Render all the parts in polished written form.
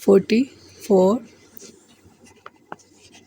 44।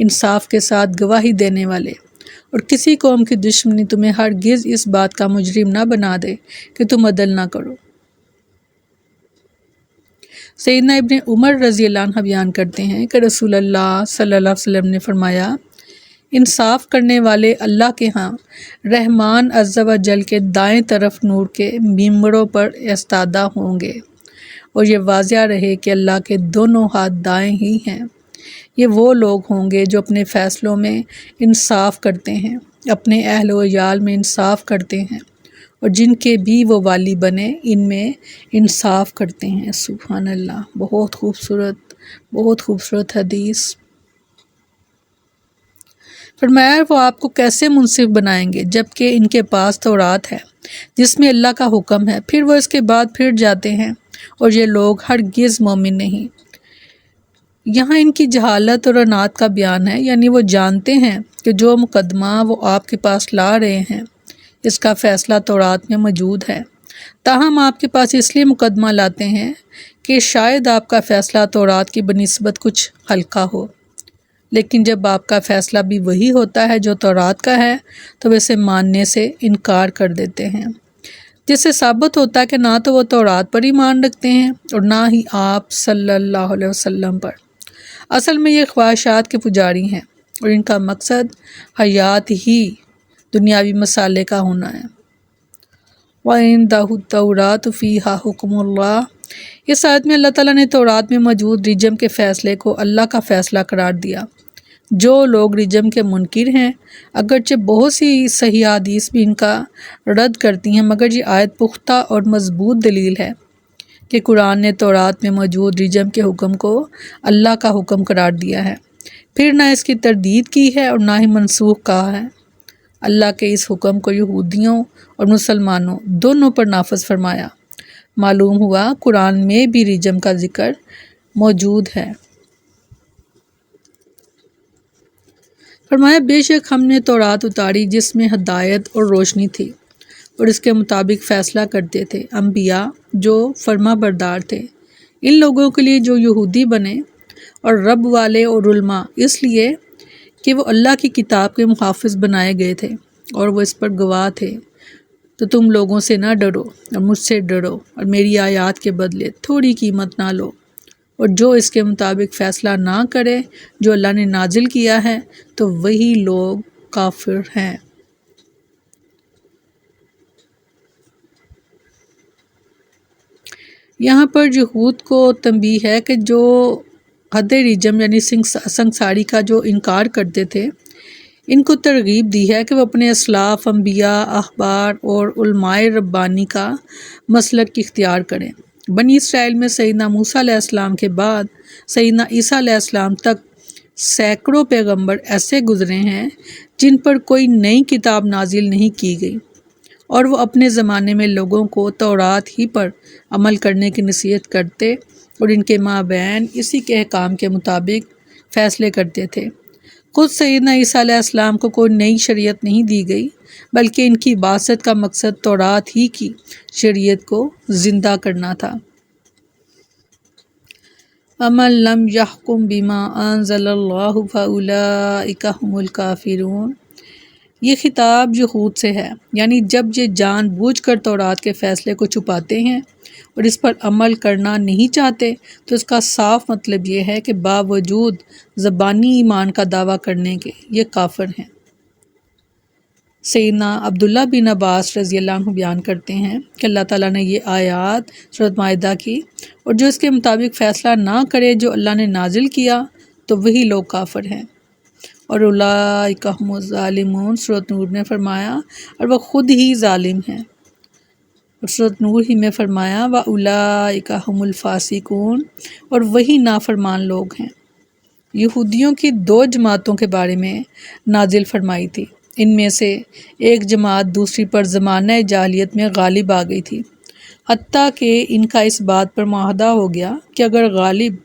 انصاف کے ساتھ گواہی دینے والے، اور کسی قوم کی دشمنی تمہیں ہرگز اس بات کا مجرم نہ بنا دے کہ تم عدل نہ کرو۔ سیدنا ابن عمر رضی اللہ عنہ بیان کرتے ہیں کہ رسول اللہ صلی اللہ علیہ وسلم نے فرمایا، انصاف کرنے والے اللہ کے ہاں رحمان عز و جل کے دائیں طرف نور کے ممبروں پر ایستادہ ہوں گے، اور یہ واضح رہے کہ اللہ کے دونوں ہاتھ دائیں ہی ہیں۔ یہ وہ لوگ ہوں گے جو اپنے فیصلوں میں انصاف کرتے ہیں، اپنے اہل و عیال میں انصاف کرتے ہیں، اور جن کے بھی وہ والی بنے ان میں انصاف کرتے ہیں۔ سبحان اللہ، بہت خوبصورت حدیث۔ فرمایا وہ آپ کو کیسے منصف بنائیں گے جبکہ ان کے پاس تورات ہے جس میں اللہ کا حکم ہے، پھر وہ اس کے بعد پھر جاتے ہیں، اور یہ لوگ ہرگز مومن نہیں۔ یہاں ان کی جہالت اور عناد کا بیان ہے، یعنی وہ جانتے ہیں کہ جو مقدمہ وہ آپ کے پاس لا رہے ہیں اس کا فیصلہ تورات میں موجود ہے، تاہم آپ کے پاس اس لیے مقدمہ لاتے ہیں کہ شاید آپ کا فیصلہ تورات کی بنسبت کچھ ہلکا ہو، لیکن جب آپ کا فیصلہ بھی وہی ہوتا ہے جو تورات کا ہے تو اسے ماننے سے انکار کر دیتے ہیں، جس سے ثابت ہوتا ہے کہ نہ تو وہ تورات پر ایمان رکھتے ہیں اور نہ ہی آپ صلی اللہ علیہ وسلم پر۔ اصل میں یہ خواہشات کے پجاری ہیں اور ان کا مقصد حیات ہی دنیاوی مسالے کا ہونا ہے۔ وَعِندَهُ التَّوْرَاةُ فِيهَا حُكْمُ اللَّهِ، اس آیت میں اللہ تعالیٰ نے تورات میں موجود رجم کے فیصلے کو اللہ کا فیصلہ قرار دیا۔ جو لوگ رجم کے منکر ہیں، اگرچہ بہت سی صحیح حدیث بھی ان کا رد کرتی ہیں، مگر یہ آیت پختہ اور مضبوط دلیل ہے کہ قرآن نے تورات میں موجود رجم کے حکم کو اللہ کا حکم قرار دیا ہے، پھر نہ اس کی تردید کی ہے اور نہ ہی منسوخ کہا ہے۔ اللہ کے اس حکم کو یہودیوں اور مسلمانوں دونوں پر نافذ فرمایا۔ معلوم ہوا قرآن میں بھی رجم کا ذکر موجود ہے۔ فرمایا بے شک ہم نے تورات اتاری جس میں ہدایت اور روشنی تھی، اور اس کے مطابق فیصلہ کرتے تھے انبیاء جو فرما بردار تھے، ان لوگوں کے لیے جو یہودی بنے اور رب والے اور علماء، اس لیے کہ وہ اللہ کی کتاب کے محافظ بنائے گئے تھے اور وہ اس پر گواہ تھے۔ تو تم لوگوں سے نہ ڈرو اور مجھ سے ڈرو، اور میری آیات کے بدلے تھوڑی قیمت نہ لو، اور جو اس کے مطابق فیصلہ نہ کرے جو اللہ نے نازل کیا ہے تو وہی لوگ کافر ہیں۔ یہاں پر یہود کو تنبیہ ہے کہ جو حد رجم یعنی سنگساری کا جو انکار کرتے تھے، ان کو ترغیب دی ہے کہ وہ اپنے اسلاف، انبیاء، احبار اور علماء ربانی کا مسلک اختیار کریں۔ بنی اسرائیل میں سیدنا موسیٰ علیہ السلام کے بعد سیدنا عیسیٰ علیہ السلام تک سینکڑوں پیغمبر ایسے گزرے ہیں جن پر کوئی نئی کتاب نازل نہیں کی گئی، اور وہ اپنے زمانے میں لوگوں کو تورات ہی پر عمل کرنے کی نصیحت کرتے اور ان کے مابین اسی کے احکام کے مطابق فیصلے کرتے تھے۔ خود سیدنا عیسیٰ علیہ السلام کو کوئی نئی شریعت نہیں دی گئی، بلکہ ان کی بعثت کا مقصد تورات ہی کی شریعت کو زندہ کرنا تھا۔ وَمَن لَّمْ يَحْكُم بِمَا أَنزَلَ اللَّهُ فَأُولَٰئِكَ هُمُ الْكَافِرُونَ، یہ خطاب یہود سے ہے، یعنی جب یہ جان بوجھ کر تورات کے فیصلے کو چھپاتے ہیں اور اس پر عمل کرنا نہیں چاہتے تو اس کا صاف مطلب یہ ہے کہ باوجود زبانی ایمان کا دعویٰ کرنے کے یہ کافر ہیں۔ سیدنا عبداللہ بن عباس رضی اللہ عنہ بیان کرتے ہیں کہ اللہ تعالیٰ نے یہ آیات سورۃ مائدہ کی، اور جو اس کے مطابق فیصلہ نہ کرے جو اللہ نے نازل کیا تو وہی لوگ کافر ہیں، اور اولئک ھم الظالمون سورۃ نور نے فرمایا اور وہ خود ہی ظالم ہیں، اور سورۃ نور ہی میں فرمایا وَأُولَئِکَ ھم الفاسقون، اور وہی نافرمان لوگ ہیں۔ یہودیوں کی 2 جماعتوں کے بارے میں نازل فرمائی تھی، ان میں سے ایک جماعت دوسری پر زمانہ جاہلیت میں غالب آ گئی تھی، حتیٰ کہ ان کا اس بات پر معاہدہ ہو گیا کہ اگر غالب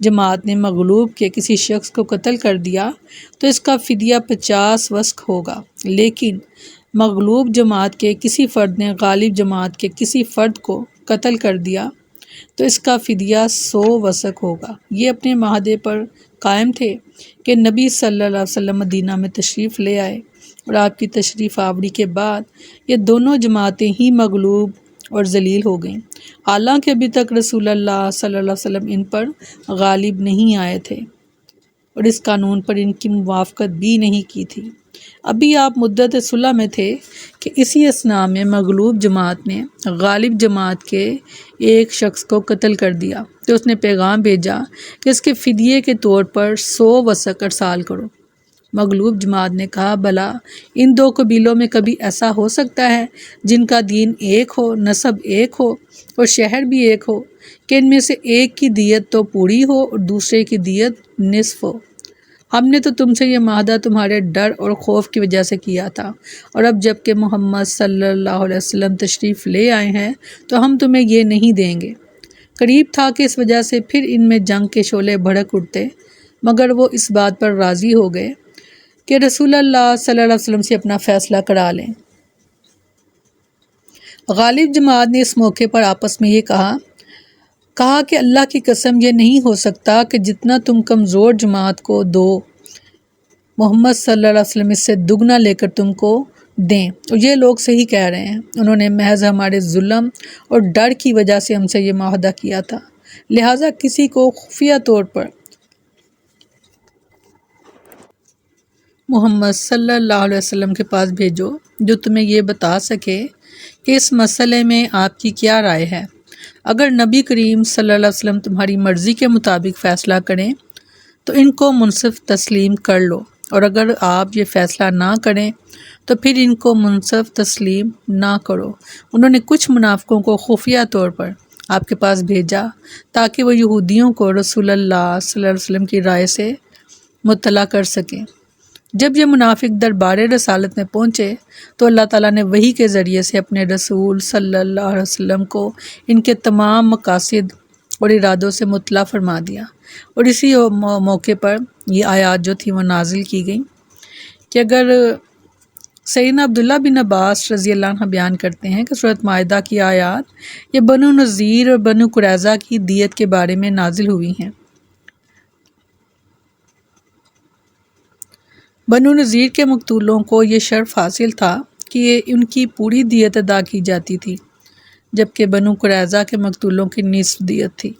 جماعت نے مغلوب کے کسی شخص کو قتل کر دیا تو اس کا فدیہ 50 وسق ہوگا، لیکن مغلوب جماعت کے کسی فرد نے غالب جماعت کے کسی فرد کو قتل کر دیا تو اس کا فدیہ 100 وسق ہوگا۔ یہ اپنے معاہدے پر قائم تھے کہ نبی صلی اللہ علیہ وسلم مدینہ میں تشریف لے آئے، اور آپ کی تشریف آوری کے بعد یہ دونوں جماعتیں ہی مغلوب اور ذلیل ہو گئیں، حالانکہ ابھی تک رسول اللہ صلی اللہ علیہ وسلم ان پر غالب نہیں آئے تھے اور اس قانون پر ان کی موافقت بھی نہیں کی تھی۔ ابھی آپ مدت صلح میں تھے کہ اسی اثناء میں مغلوب جماعت نے غالب جماعت کے ایک شخص کو قتل کر دیا، تو اس نے پیغام بھیجا کہ اس کے فدیے کے طور پر 100 وسق ارسال کرو۔ مغلوب جماعت نے کہا، بھلا ان دو قبیلوں میں کبھی ایسا ہو سکتا ہے جن کا دین ایک ہو، نسب ایک ہو اور شہر بھی ایک ہو، کہ ان میں سے ایک کی دیت تو پوری ہو اور دوسرے کی دیت نصف ہو؟ ہم نے تو تم سے یہ معاہدہ تمہارے ڈر اور خوف کی وجہ سے کیا تھا، اور اب جب کہ محمد صلی اللہ علیہ وسلم تشریف لے آئے ہیں تو ہم تمہیں یہ نہیں دیں گے۔ قریب تھا کہ اس وجہ سے پھر ان میں جنگ کے شعلے بھڑک اٹھتے، مگر وہ اس بات پر راضی ہو گئے کہ رسول اللہ صلی اللہ علیہ وسلم سے اپنا فیصلہ کرا لیں۔ غالب جماعت نے اس موقع پر آپس میں یہ کہا کہ اللہ کی قسم یہ نہیں ہو سکتا کہ جتنا تم کمزور جماعت کو دو، محمد صلی اللہ علیہ وسلم اس سے دگنا لے کر تم کو دیں، اور یہ لوگ صحیح کہہ رہے ہیں، انہوں نے محض ہمارے ظلم اور ڈر کی وجہ سے ہم سے یہ معاہدہ کیا تھا، لہٰذا کسی کو خفیہ طور پر محمد صلی اللہ علیہ وسلم کے پاس بھیجو جو تمہیں یہ بتا سکے کہ اس مسئلے میں آپ کی کیا رائے ہے۔ اگر نبی کریم صلی اللہ علیہ وسلم تمہاری مرضی کے مطابق فیصلہ کریں تو ان کو منصف تسلیم کر لو، اور اگر آپ یہ فیصلہ نہ کریں تو پھر ان کو منصف تسلیم نہ کرو۔ انہوں نے کچھ منافقوں کو خفیہ طور پر آپ کے پاس بھیجا تاکہ وہ یہودیوں کو رسول اللہ صلی اللہ علیہ وسلم کی رائے سے مطلع کر سکیں۔ جب یہ منافق دربار رسالت میں پہنچے تو اللہ تعالیٰ نے وحی کے ذریعے سے اپنے رسول صلی اللہ علیہ وسلم کو ان کے تمام مقاصد اور ارادوں سے مطلع فرما دیا، اور اسی موقع پر یہ آیات جو تھی وہ نازل کی گئیں کہ اگر سیدنا عبداللہ بن عباس رضی اللہ عنہ بیان کرتے ہیں کہ سورۃ مائدہ کی آیات یہ بنو نذیر اور بنو قریظہ کی دیت کے بارے میں نازل ہوئی ہیں۔ بنو نذیر کے مقتولوں کو یہ شرف حاصل تھا کہ ان کی پوری دیت ادا کی جاتی تھی، جبکہ بنو قریظہ کے مقتولوں کی نصف دیت تھی۔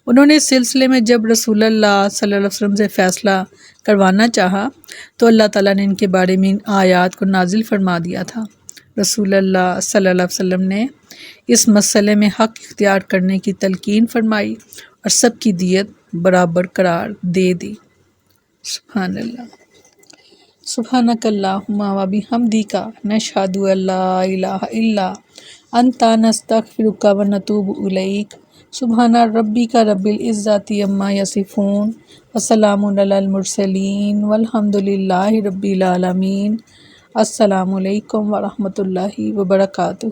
انہوں نے اس سلسلے میں جب رسول اللہ صلی اللہ علیہ وسلم سے فیصلہ کروانا چاہا تو اللہ تعالیٰ نے ان کے بارے میں ان آیات کو نازل فرما دیا تھا۔ رسول اللہ صلی اللہ علیہ وسلم نے اس مسئلے میں حق اختیار کرنے کی تلقین فرمائی اور سب کی دیت برابر قرار دے دی۔ سبحان اللہ۔ سبحانک اللہم و بحمدک نشہد ان لا الہ الا انت نستغفرک و نتوب الیک۔ سبحان ربک رب العزۃ عما یصفون وسلام علی المرسلین والحمد للہ رب العالمین۔ السلام علیکم ورحمۃ اللہ وبرکاتہ۔